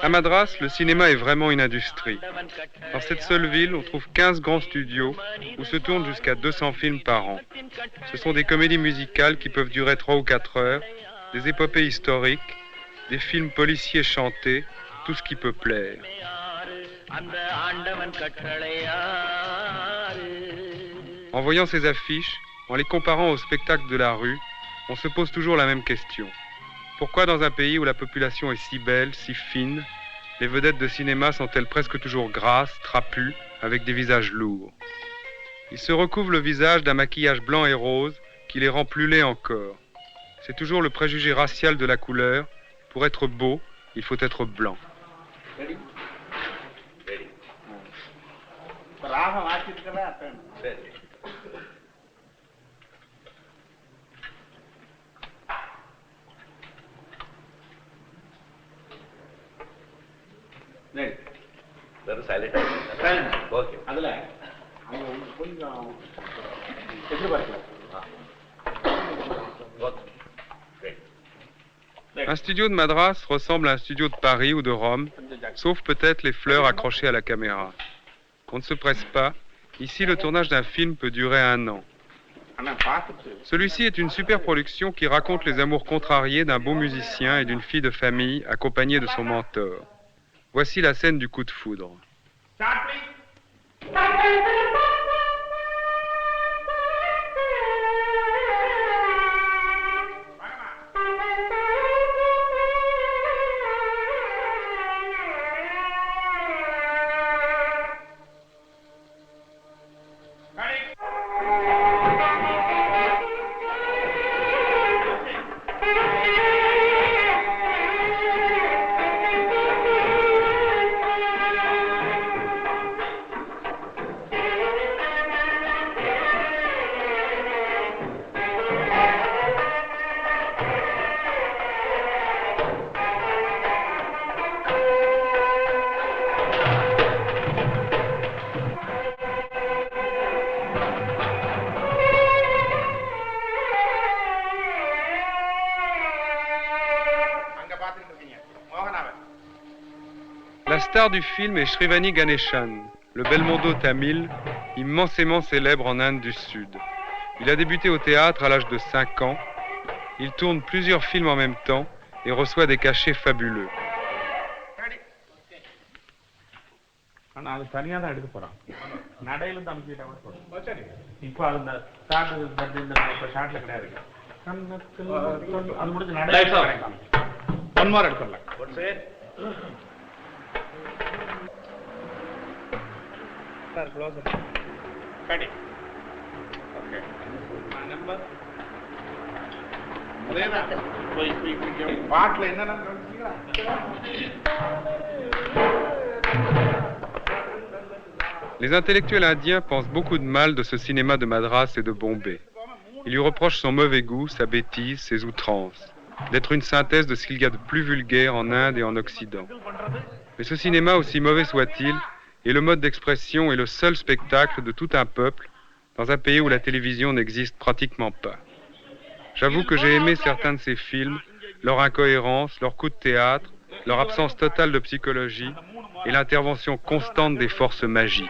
À Madras, le cinéma est vraiment une industrie. Dans cette seule ville, on trouve 15 grands studios où se tournent jusqu'à 200 films par an. Ce sont des comédies musicales qui peuvent durer 3 ou 4 heures, des épopées historiques, des films policiers chantés, tout ce qui peut plaire. En voyant ces affiches, en les comparant aux spectacles de la rue, on se pose toujours la même question. Pourquoi dans un pays où la population est si belle, si fine, les vedettes de cinéma sont-elles presque toujours grasses, trapues, avec des visages lourds? Ils se recouvrent le visage d'un maquillage blanc et rose qui les rend plus laids encore. C'est toujours le préjugé racial de la couleur. Pour être beau, il faut être blanc. Ready? Very silent. Silent. Okay. Un studio de Madras ressemble à un studio de Paris ou de Rome, sauf peut-être les fleurs accrochées à la caméra. On ne se presse pas. Ici, le tournage d'un film peut durer 1 an. Celui-ci est une super production qui raconte les amours contrariés d'un beau musicien et d'une fille de famille accompagnée de son mentor. Voici la scène du coup de foudre. La star du film est Shrivani Ganeshan, le Belmondo tamil, immensément célèbre en Inde du Sud. Il a débuté au théâtre à l'âge de 5 ans. Il tourne plusieurs films en même temps et reçoit des cachets fabuleux. One more எடுத்துடலாம். What's it? Sir, closer. Cut it. Okay. My number. அதேதான். போய் பாட்ல என்னன்னா கவனிச்சீங்களா? Les intellectuels indiens pensent beaucoup de mal de ce cinéma de Madras et de Bombay. Ils lui reprochent son mauvais goût, sa bêtise, ses outrances, d'être une synthèse de ce qu'il y a de plus vulgaire en Inde et en Occident. Mais ce cinéma, aussi mauvais soit-il, est le mode d'expression et le seul spectacle de tout un peuple dans un pays où la télévision n'existe pratiquement pas. J'avoue que j'ai aimé certains de ces films, leur incohérence, leur coup de théâtre, leur absence totale de psychologie et l'intervention constante des forces magiques.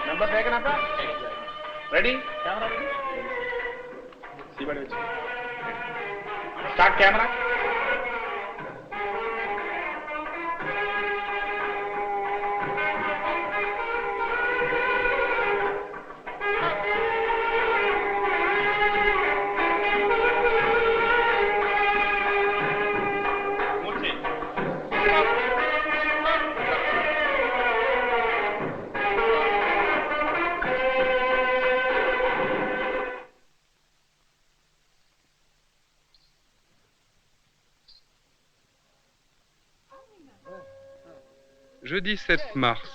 Number taken up? Ready? Camera ready? See what it is. Start camera. Jeudi 7 mars.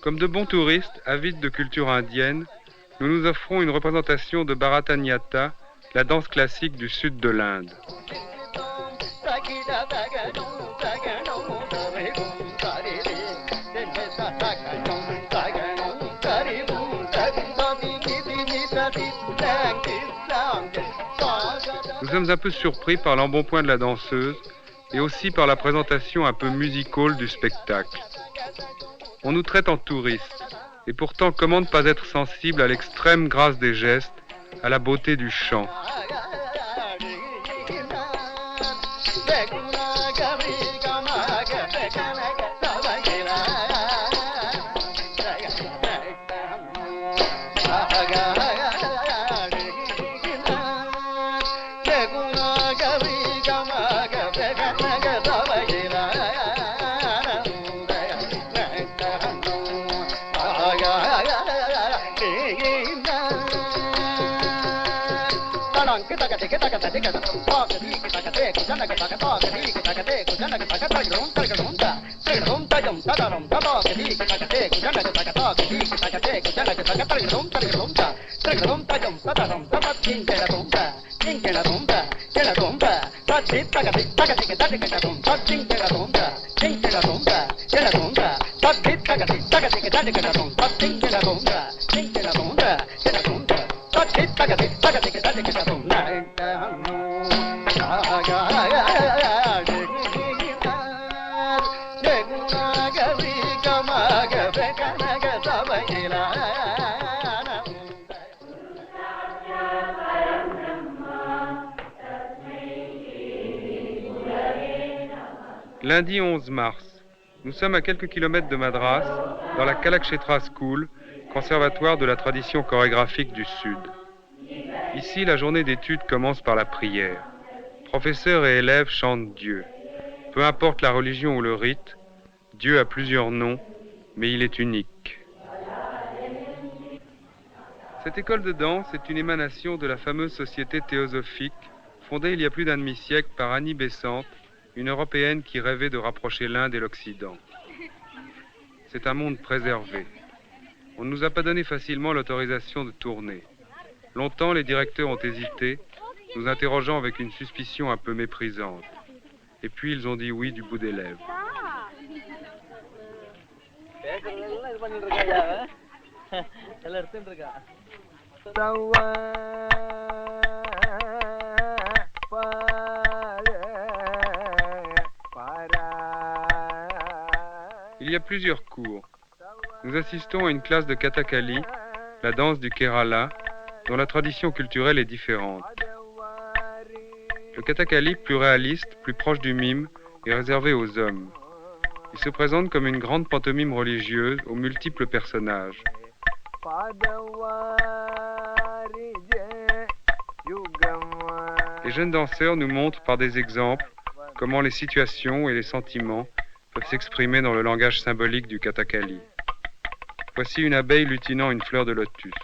Comme de bons touristes, avides de culture indienne, nous nous offrons une représentation de Bharatanatyam, la danse classique du sud de l'Inde. sommes un peu surpris par l'embonpoint de la danseuse et aussi par la présentation un peu musical du spectacle. On nous traite en touristes, et pourtant comment ne pas être sensible à l'extrême grâce des gestes, à la beauté du chant. Lundi 11 mars, nous sommes à quelques kilomètres de Madras, dans la Kalakshetra School, conservatoire de la tradition chorégraphique du Sud. Ici, la journée d'études commence par la prière. Professeurs et élèves chantent Dieu. Peu importe la religion ou le rite, Dieu a plusieurs noms, mais il est unique. Cette école de danse est une émanation de la fameuse société théosophique, fondée il y a plus d'un demi-siècle par Annie Besant, une Européenne qui rêvait de rapprocher l'Inde et l'Occident. C'est un monde préservé. On ne nous a pas donné facilement l'autorisation de tourner. Longtemps, les directeurs ont hésité, nous interrogeant avec une suspicion un peu méprisante. Et puis, ils ont dit oui du bout des lèvres. Il y a plusieurs cours. Nous assistons à une classe de Kathakali, la danse du Kerala, dont la tradition culturelle est différente. Le Kathakali, plus réaliste, plus proche du mime, est réservé aux hommes. Il se présente comme une grande pantomime religieuse aux multiples personnages. Les jeunes danseurs nous montrent par des exemples comment les situations et les sentiments peuvent s'exprimer dans le langage symbolique du Kathakali. Voici une abeille lutinant une fleur de lotus.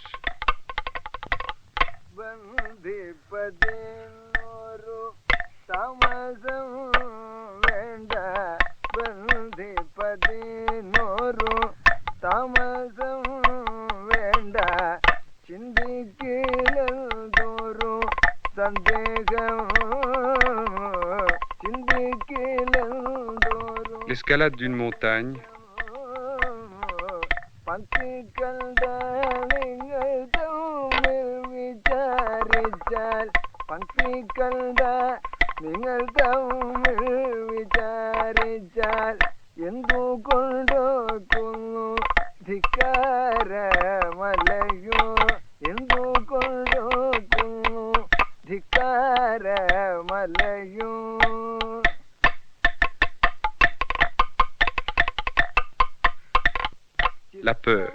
L'escalade d'une montagne. La peur.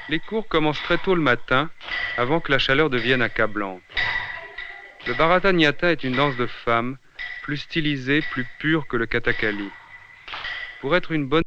Les cours commencent très tôt le matin, avant que la chaleur devienne accablante. Le Bharatanyata est une danse de femmes, plus stylisée, plus pure que le Kathakali. Pour être une bonne